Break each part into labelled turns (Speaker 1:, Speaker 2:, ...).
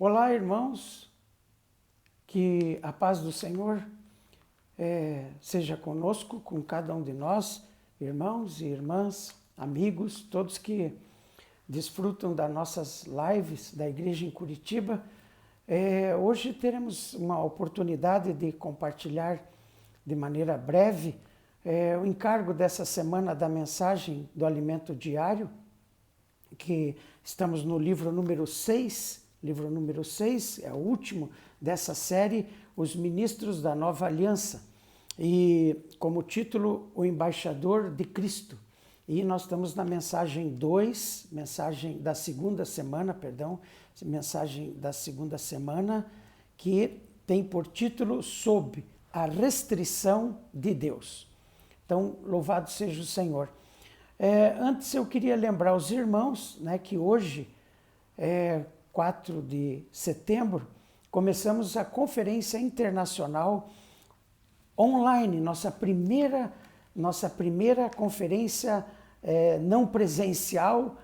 Speaker 1: Olá, irmãos, que a paz do Senhor seja conosco, com cada um de nós, irmãos e irmãs, amigos, todos que desfrutam das nossas lives da igreja em Curitiba. Hoje teremos uma oportunidade de compartilhar de maneira breve o encargo dessa semana da mensagem do alimento diário, que estamos no livro número 6, é o último dessa série, Os Ministros da Nova Aliança, e como título, O Embaixador de Cristo. E nós estamos na mensagem 2, mensagem da segunda semana, que tem por título Sob a Restrição de Deus. Então, louvado seja o Senhor. Antes eu queria lembrar os irmãos, que hoje, 4 de setembro, começamos a Conferência Internacional online, nossa primeira conferência não presencial,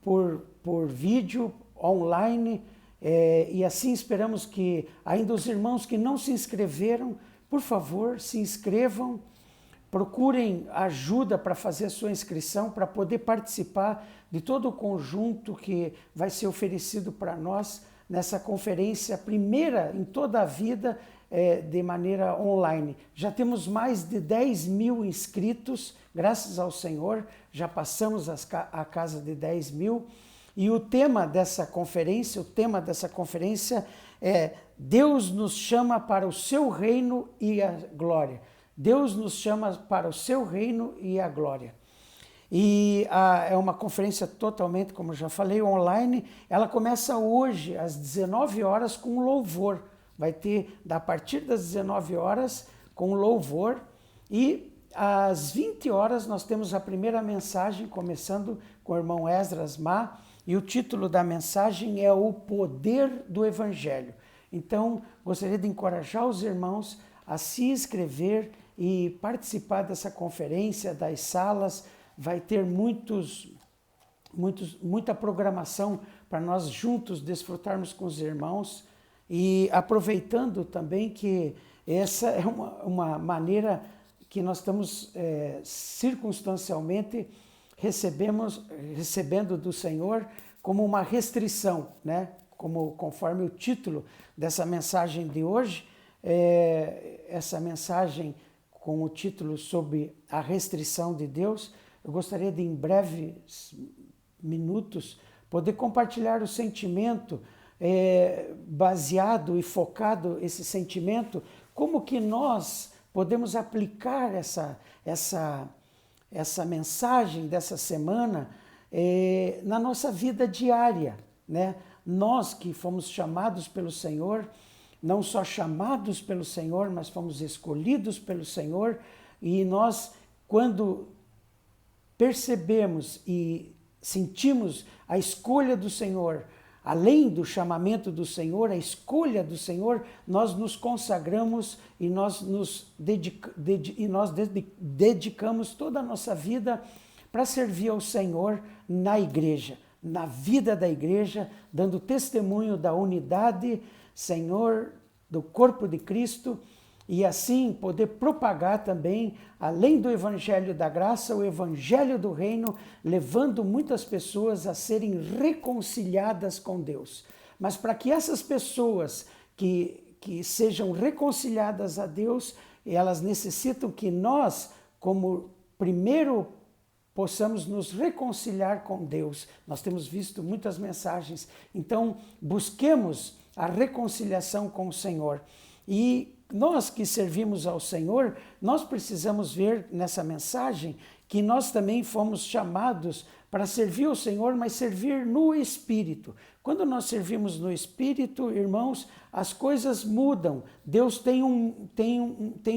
Speaker 1: por vídeo, online, e assim esperamos que ainda os irmãos que não se inscreveram, por favor, se inscrevam, procurem ajuda para fazer a sua inscrição, para poder participar de todo o conjunto que vai ser oferecido para nós nessa conferência, primeira em toda a vida, de maneira online. Já temos mais de 10 mil inscritos, graças ao Senhor, já passamos a casa de 10 mil. E o tema dessa conferência é Deus nos chama para o seu reino e a glória. Deus nos chama para o seu reino e a glória. E é uma conferência totalmente, como já falei, online. Ela começa hoje, às 19 horas, com louvor. Vai ter, a partir das 19 horas, com louvor. E às 20 horas, nós temos a primeira mensagem, começando com o irmão Esdras Má. E o título da mensagem é O Poder do Evangelho. Então, gostaria de encorajar os irmãos a se inscrever e participar dessa conferência, das salas. Vai ter muita programação para nós juntos desfrutarmos com os irmãos. E aproveitando também que essa é uma maneira que nós estamos circunstancialmente recebendo do Senhor como uma restrição, conforme o título dessa mensagem de hoje, essa mensagem com o título sobre a restrição de Deus. Eu gostaria de, em breves minutos, poder compartilhar o sentimento baseado e focado, esse sentimento, como que nós podemos aplicar essa mensagem dessa semana na nossa vida diária, Nós que fomos chamados pelo Senhor, não só chamados pelo Senhor, mas fomos escolhidos pelo Senhor, e nós, quando percebemos e sentimos a escolha do Senhor, além do chamamento do Senhor, a escolha do Senhor, nós nos consagramos e nós dedicamos toda a nossa vida para servir ao Senhor na igreja, na vida da igreja, dando testemunho da unidade, Senhor, do corpo de Cristo, e assim poder propagar também, além do Evangelho da Graça, o Evangelho do Reino, levando muitas pessoas a serem reconciliadas com Deus. Mas para que essas pessoas que sejam reconciliadas a Deus, elas necessitam que nós, como primeiro, possamos nos reconciliar com Deus. Nós temos visto muitas mensagens, então busquemos a reconciliação com o Senhor. E nós que servimos ao Senhor, nós precisamos ver nessa mensagem que nós também fomos chamados para servir ao Senhor, mas servir no Espírito. Quando nós servimos no Espírito, irmãos, as coisas mudam. Deus tem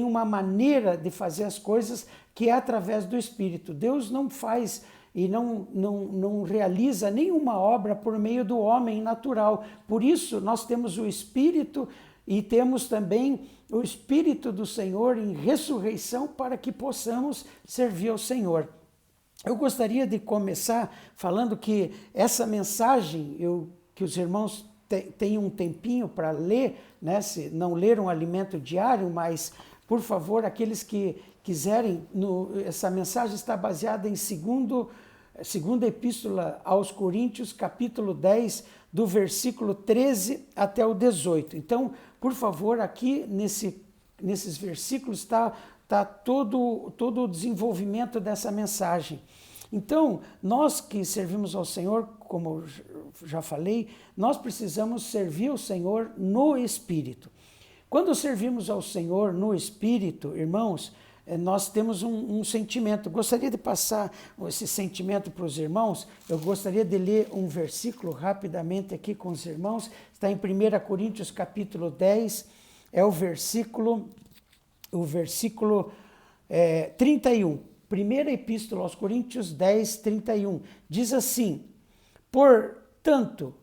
Speaker 1: uma maneira de fazer as coisas que é através do Espírito. Deus não faz e não realiza nenhuma obra por meio do homem natural. Por isso, nós temos o Espírito e temos também o Espírito do Senhor em ressurreição para que possamos servir ao Senhor. Eu gostaria de começar falando que essa mensagem que os irmãos tenha um tempinho para ler, né? Se não ler um alimento diário, mas, por favor, aqueles que quiserem, essa mensagem está baseada em segunda epístola aos Coríntios, capítulo 10, do versículo 13 até o 18. Então, por favor, aqui nesses versículos está todo o desenvolvimento dessa mensagem. Então, nós que servimos ao Senhor, como eu já falei, nós precisamos servir ao Senhor no Espírito. Quando servimos ao Senhor no Espírito, irmãos, nós temos um sentimento. Gostaria de passar esse sentimento para os irmãos. Eu gostaria de ler um versículo rapidamente aqui com os irmãos. Está em 1 Coríntios capítulo 10, é o versículo 31. Primeira epístola aos Coríntios 10, 31. Diz assim: Portanto,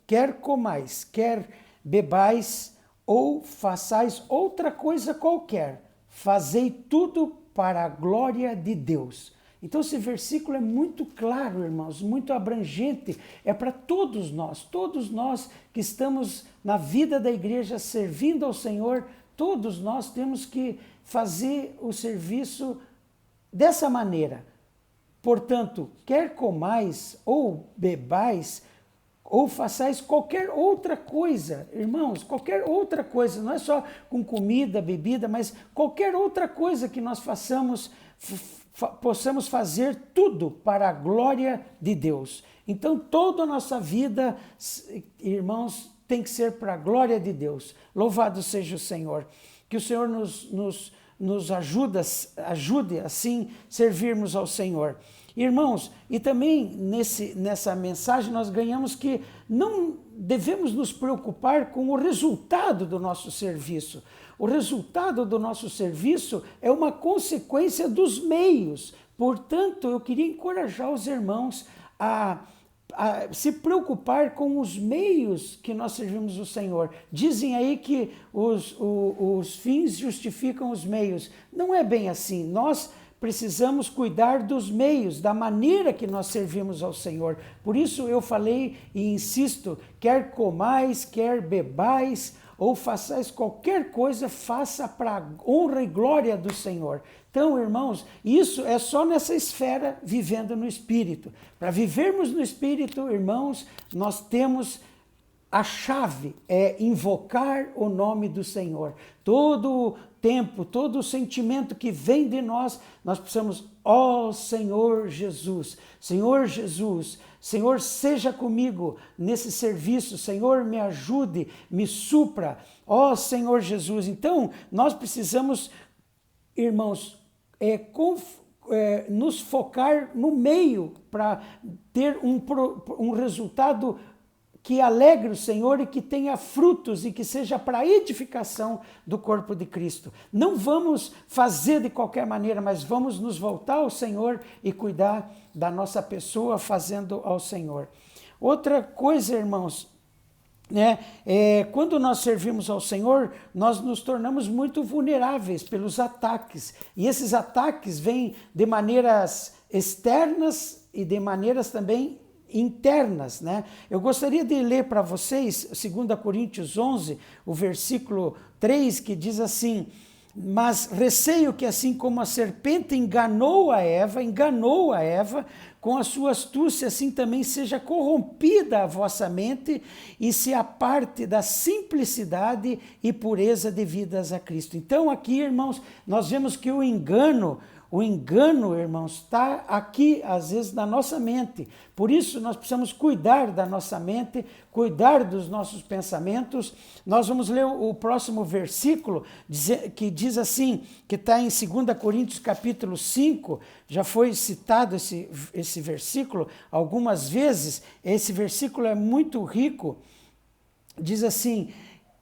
Speaker 1: quer comais, quer bebais, ou façais outra coisa qualquer, fazei tudo para a glória de Deus. Então esse versículo é muito claro, irmãos, muito abrangente, é para todos nós que estamos na vida da igreja servindo ao Senhor, todos nós temos que fazer o serviço dessa maneira. Portanto, quer comais ou bebais, ou façais qualquer outra coisa, irmãos, qualquer outra coisa, não é só com comida, bebida, mas qualquer outra coisa que nós possamos fazer tudo para a glória de Deus. Então, toda a nossa vida, irmãos, tem que ser para a glória de Deus. Louvado seja o Senhor. Que o Senhor nos ajude assim servirmos ao Senhor. Irmãos, e também nessa mensagem nós ganhamos que não devemos nos preocupar com o resultado do nosso serviço. O resultado do nosso serviço é uma consequência dos meios. Portanto, eu queria encorajar os irmãos a se preocupar com os meios que nós servimos o Senhor. Dizem aí que os fins justificam os meios. Não é bem assim. Nós precisamos cuidar dos meios, da maneira que nós servimos ao Senhor. Por isso eu falei e insisto, quer comais, quer bebais, ou façais qualquer coisa, faça para a honra e glória do Senhor. Então, irmãos, isso é só nessa esfera vivendo no Espírito. Para vivermos no Espírito, irmãos, nós temos a chave, é invocar o nome do Senhor. Todo tempo, todo o sentimento que vem de nós precisamos, Senhor Jesus, Senhor Jesus, Senhor, seja comigo nesse serviço, Senhor, me ajude, me supra, Senhor Jesus. Então, nós precisamos, irmãos, nos focar no meio para ter um resultado que alegre o Senhor e que tenha frutos e que seja para a edificação do corpo de Cristo. Não vamos fazer de qualquer maneira, mas vamos nos voltar ao Senhor e cuidar da nossa pessoa fazendo ao Senhor. Outra coisa, irmãos, quando nós servimos ao Senhor, nós nos tornamos muito vulneráveis pelos ataques. E esses ataques vêm de maneiras externas e de maneiras também internas, né? Eu gostaria de ler para vocês 2 Coríntios 11, o versículo 3, que diz assim: mas receio que assim como a serpente enganou a Eva com a sua astúcia, assim também seja corrompida a vossa mente e se aparte da simplicidade e pureza devidas a Cristo. Então aqui, irmãos, nós vemos que o engano, irmãos, está aqui, às vezes, na nossa mente. Por isso, nós precisamos cuidar da nossa mente, cuidar dos nossos pensamentos. Nós vamos ler o próximo versículo, que diz assim, que está em 2 Coríntios capítulo 5, já foi citado esse versículo algumas vezes. Esse versículo é muito rico. Diz assim: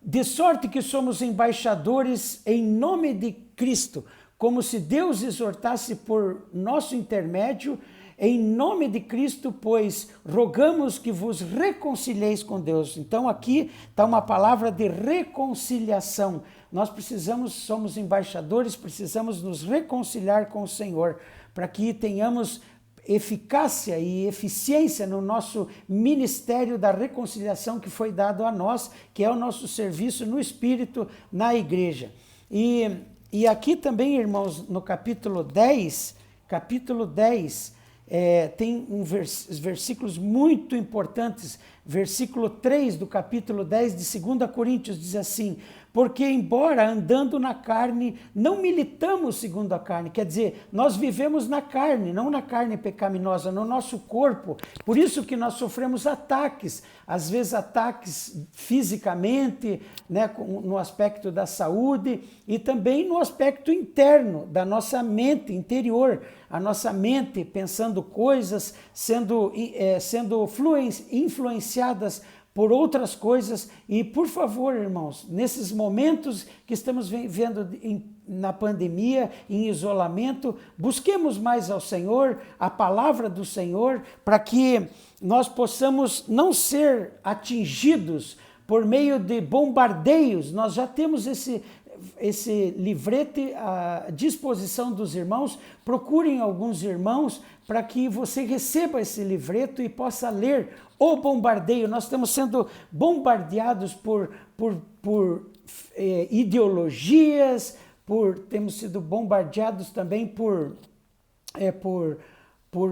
Speaker 1: de sorte que somos embaixadores em nome de Cristo, como se Deus exortasse por nosso intermédio, em nome de Cristo, pois rogamos que vos reconcilieis com Deus. Então aqui está uma palavra de reconciliação. Nós somos embaixadores, precisamos nos reconciliar com o Senhor, para que tenhamos eficácia e eficiência no nosso ministério da reconciliação que foi dado a nós, que é o nosso serviço no Espírito na igreja. E aqui também, irmãos, no capítulo 10, tem versículos muito importantes. Versículo 3 do capítulo 10 de 2 Coríntios diz assim: porque embora andando na carne, não militamos segundo a carne. Quer dizer, nós vivemos na carne, não na carne pecaminosa, no nosso corpo. Por isso que nós sofremos ataques, às vezes ataques fisicamente, né, no aspecto da saúde e também no aspecto interno, da nossa mente interior. A nossa mente pensando coisas, sendo influenciadas por outras coisas. E, por favor, irmãos, nesses momentos que estamos vivendo na pandemia, em isolamento, busquemos mais ao Senhor, a palavra do Senhor, para que nós possamos não ser atingidos por meio de bombardeios. Nós já temos esse livrete à disposição dos irmãos. Procurem alguns irmãos para que você receba esse livreto e possa ler o bombardeio. Nós estamos sendo bombardeados por ideologias, temos sido bombardeados também por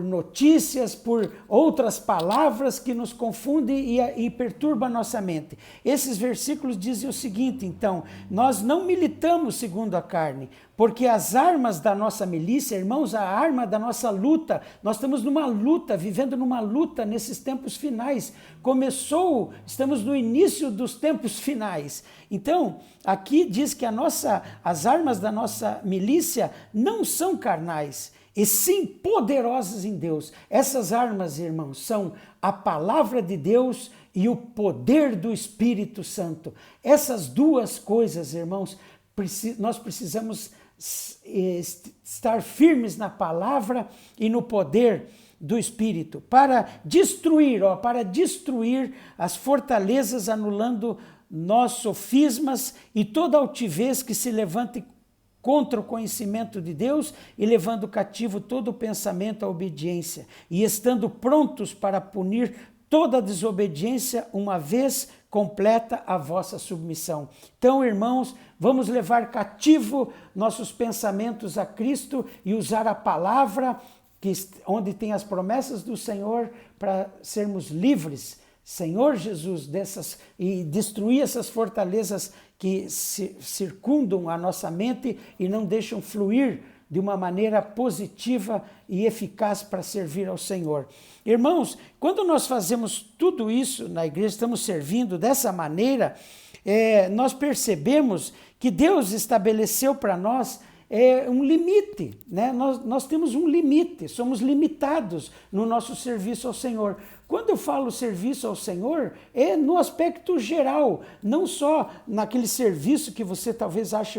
Speaker 1: notícias, por outras palavras que nos confundem e perturbam a nossa mente. Esses versículos dizem o seguinte, então: nós não militamos segundo a carne, porque as armas da nossa milícia, irmãos, a arma da nossa luta, nós estamos numa luta, vivendo numa luta nesses tempos finais. Estamos no início dos tempos finais. Então, aqui diz que as armas da nossa milícia não são carnais, e sim poderosas em Deus. Essas armas, irmãos, são a palavra de Deus e o poder do Espírito Santo. Essas duas coisas, irmãos, nós precisamos estar firmes na palavra e no poder do Espírito, para destruir as fortalezas, anulando nossos sofismas e toda altivez que se levante contra o conhecimento de Deus, e levando cativo todo o pensamento à obediência, e estando prontos para punir toda desobediência, uma vez completa a vossa submissão. Então, irmãos, vamos levar cativo nossos pensamentos a Cristo e usar a palavra, onde tem as promessas do Senhor, para sermos livres, Senhor Jesus, e destruir essas fortalezas que circundam a nossa mente e não deixam fluir de uma maneira positiva e eficaz para servir ao Senhor. Irmãos, quando nós fazemos tudo isso na igreja, estamos servindo dessa maneira, nós percebemos que Deus estabeleceu para nós um limite, né? Nós temos um limite, somos limitados no nosso serviço ao Senhor. Quando eu falo serviço ao Senhor, é no aspecto geral, não só naquele serviço que você talvez ache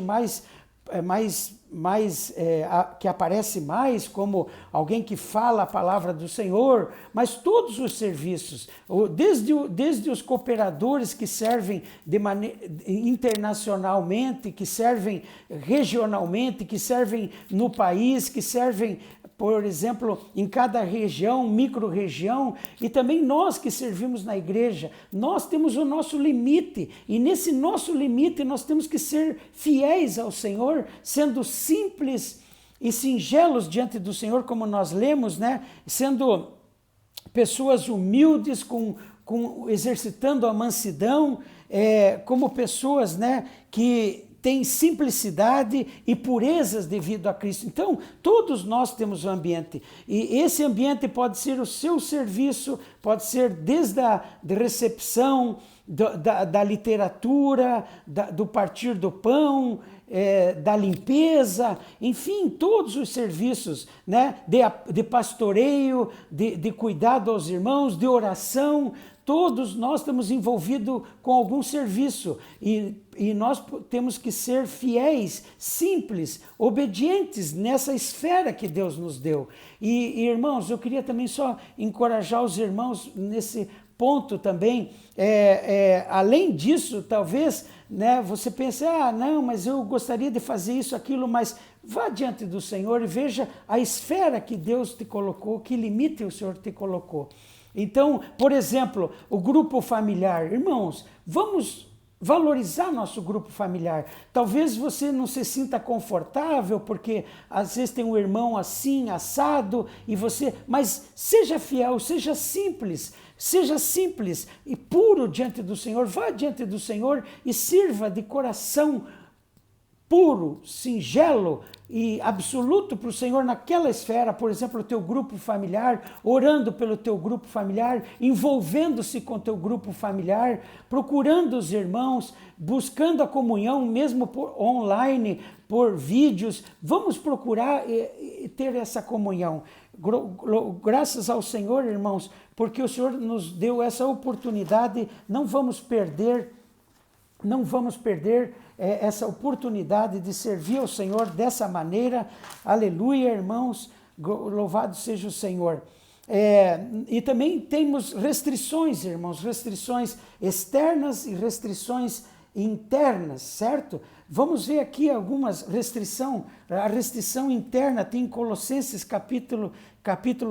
Speaker 1: que aparece mais, como alguém que fala a palavra do Senhor, mas todos os serviços, desde os cooperadores que servem internacionalmente, que servem regionalmente, que servem no país, que servem, por exemplo, em cada região, micro-região, e também nós que servimos na igreja, nós temos o nosso limite, e nesse nosso limite nós temos que ser fiéis ao Senhor, sendo simples e singelos diante do Senhor, como nós lemos, né? Sendo pessoas humildes, exercitando a mansidão, como pessoas, né, que tem simplicidade e purezas devido a Cristo. Então, todos nós temos um ambiente. E esse ambiente pode ser o seu serviço, pode ser desde a recepção, da literatura, do partir do pão, da limpeza, enfim, todos os serviços, né? De pastoreio, de cuidado aos irmãos, de oração. Todos nós estamos envolvidos com algum serviço e nós temos que ser fiéis, simples, obedientes nessa esfera que Deus nos deu. E irmãos, eu queria também só encorajar os irmãos nesse ponto também. Além disso, talvez, né, você pense, não, mas eu gostaria de fazer isso, aquilo, mas vá diante do Senhor e veja a esfera que Deus te colocou, que limite o Senhor te colocou. Então, por exemplo, o grupo familiar. Irmãos, vamos valorizar nosso grupo familiar. Talvez você não se sinta confortável, porque às vezes tem um irmão assim, assado, e você... Mas seja fiel, seja simples e puro diante do Senhor. Vá diante do Senhor e sirva de coração puro, singelo e absoluto para o Senhor naquela esfera, por exemplo, o teu grupo familiar, orando pelo teu grupo familiar, envolvendo-se com o teu grupo familiar, procurando os irmãos, buscando a comunhão, mesmo por online, por vídeos. Vamos procurar ter essa comunhão. Graças ao Senhor, irmãos, porque o Senhor nos deu essa oportunidade, não vamos perder essa oportunidade de servir ao Senhor dessa maneira. Aleluia, irmãos, louvado seja o Senhor. E também temos restrições, irmãos, restrições externas e restrições internas, certo? Vamos ver aqui algumas restrições. A restrição interna tem em Colossenses, capítulo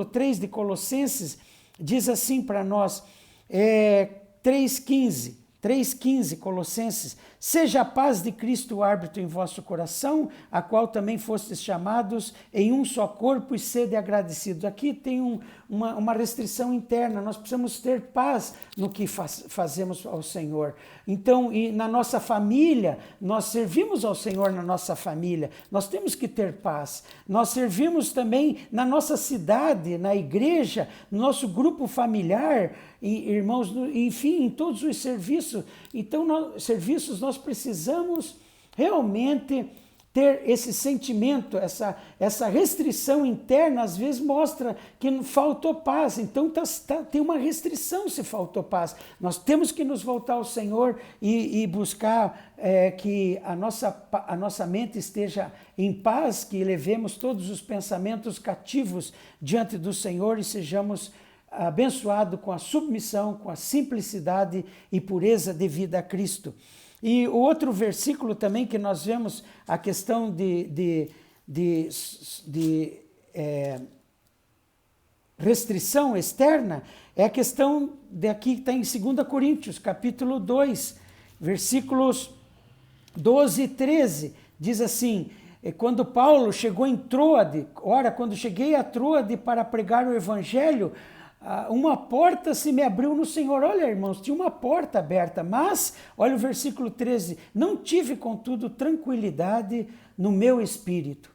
Speaker 1: 3 de Colossenses, diz assim para nós, 3,15, Colossenses: seja a paz de Cristo o árbitro em vosso coração, a qual também fostes chamados em um só corpo, e sede agradecidos. Aqui tem uma restrição interna, nós precisamos ter paz no que fazemos ao Senhor. Então, e na nossa família, nós servimos ao Senhor na nossa família, nós temos que ter paz. Nós servimos também na nossa cidade, na igreja, no nosso grupo familiar, e, irmãos, enfim, em todos os serviços. Então, nós precisamos realmente ter esse sentimento, essa restrição interna, às vezes mostra que faltou paz. Então tem uma restrição se faltou paz. Nós temos que nos voltar ao Senhor e buscar que a nossa mente esteja em paz, que levemos todos os pensamentos cativos diante do Senhor e sejamos abençoados com a submissão, com a simplicidade e pureza devida a Cristo. E o outro versículo também que nós vemos a questão de restrição externa é a questão daqui que está em 2 Coríntios, capítulo 2, versículos 12 e 13. Diz assim: quando Paulo chegou em Troade, ora, quando cheguei a Troade para pregar o evangelho, uma porta se me abriu no Senhor. Olha, irmãos, tinha uma porta aberta, mas, olha o versículo 13, não tive, contudo, tranquilidade no meu espírito.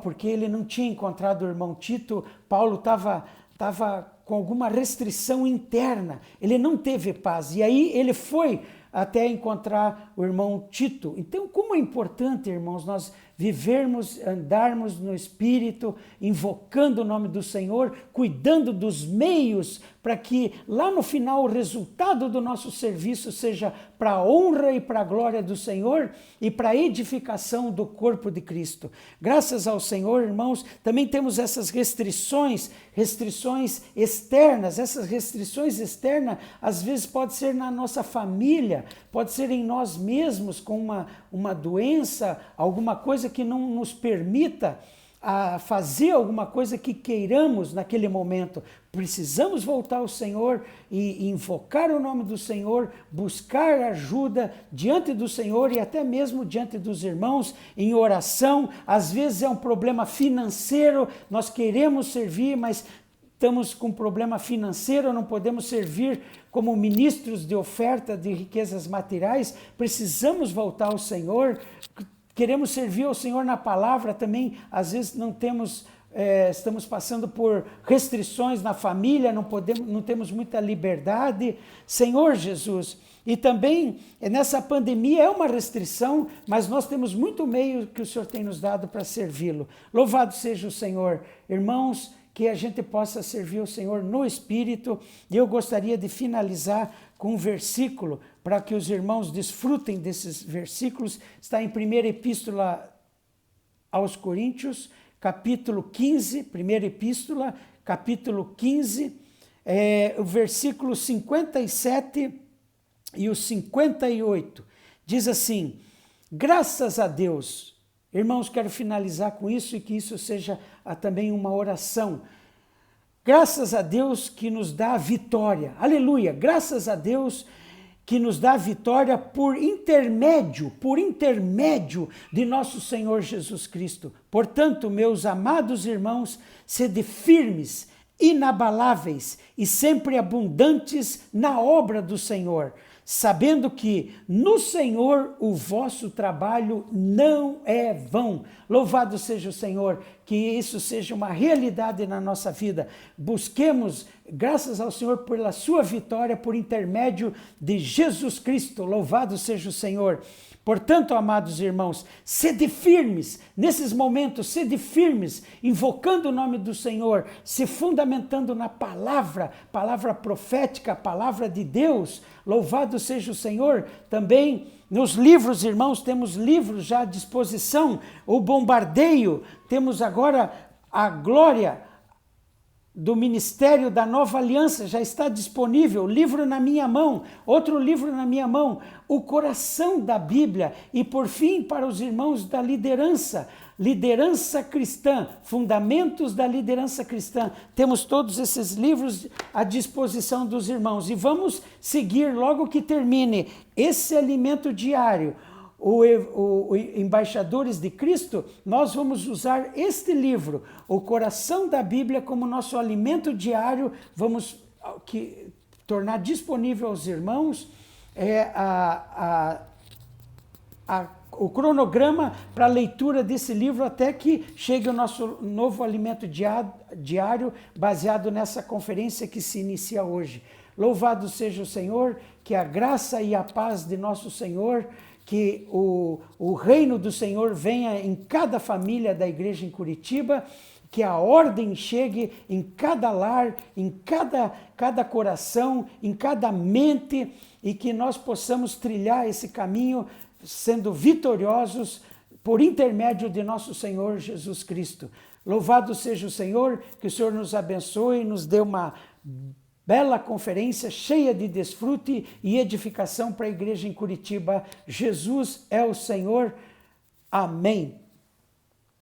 Speaker 1: Porque ele não tinha encontrado o irmão Tito. Paulo estava com alguma restrição interna, ele não teve paz, e aí ele foi até encontrar o irmão Tito. Então, como é importante, irmãos, nós vivermos, andarmos no Espírito, invocando o nome do Senhor, cuidando dos meios para que lá no final o resultado do nosso serviço seja para a honra e para a glória do Senhor e para a edificação do corpo de Cristo. Graças ao Senhor, irmãos, também temos essas restrições externas. Essas restrições externas às vezes pode ser na nossa família, pode ser em nós mesmos com uma doença, alguma coisa que não nos permita fazer alguma coisa que queiramos naquele momento. Precisamos voltar ao Senhor e invocar o nome do Senhor, buscar ajuda diante do Senhor e até mesmo diante dos irmãos em oração. Às vezes é um problema financeiro, nós queremos servir, mas estamos com problema financeiro, não podemos servir como ministros de oferta de riquezas materiais. Precisamos voltar ao Senhor. Queremos servir ao Senhor na palavra também, às vezes não temos, estamos passando por restrições na família, não temos muita liberdade. Senhor Jesus, e também nessa pandemia é uma restrição, mas nós temos muito meio que o Senhor tem nos dado para servi-lo. Louvado seja o Senhor. Irmãos, que a gente possa servir o Senhor no Espírito. E eu gostaria de finalizar com um versículo, para que os irmãos desfrutem desses versículos. Está em 1ª Epístola aos Coríntios, capítulo 15, 1ª Epístola, capítulo 15, o versículo 57 e o 58. Diz assim: graças a Deus, Irmãos, quero finalizar com isso e que isso seja também uma oração. Graças a Deus que nos dá a vitória. Aleluia! Graças a Deus que nos dá a vitória por intermédio de nosso Senhor Jesus Cristo. Portanto, meus amados irmãos, sede firmes, inabaláveis e sempre abundantes na obra do Senhor, sabendo que no Senhor o vosso trabalho não é vão. Louvado seja o Senhor, que isso seja uma realidade na nossa vida. Busquemos, graças ao Senhor, pela sua vitória, por intermédio de Jesus Cristo. Louvado seja o Senhor. Portanto, amados irmãos, sede firmes, nesses momentos, sede firmes, invocando o nome do Senhor, se fundamentando na palavra profética, a palavra de Deus. Louvado seja o Senhor. Também nos livros, irmãos, temos livros já à disposição, o bombardeio, temos agora a glória do Ministério da Nova Aliança, já está disponível, livro na minha mão, outro livro na minha mão, o coração da Bíblia, e por fim para os irmãos da liderança cristã, fundamentos da liderança cristã, temos todos esses livros à disposição dos irmãos, e vamos seguir logo que termine esse alimento diário, o Embaixadores de Cristo, nós vamos usar este livro, o coração da Bíblia, como nosso alimento diário, vamos tornar disponível aos irmãos o cronograma para a leitura desse livro até que chegue o nosso novo alimento diário baseado nessa conferência que se inicia hoje. Louvado seja o Senhor, que a graça e a paz de nosso Senhor, que o reino do Senhor venha em cada família da igreja em Curitiba, que a ordem chegue em cada lar, em cada coração, em cada mente, e que nós possamos trilhar esse caminho sendo vitoriosos por intermédio de nosso Senhor Jesus Cristo. Louvado seja o Senhor, que o Senhor nos abençoe e nos dê uma bela conferência cheia de desfrute e edificação para a igreja em Curitiba. Jesus é o Senhor. Amém.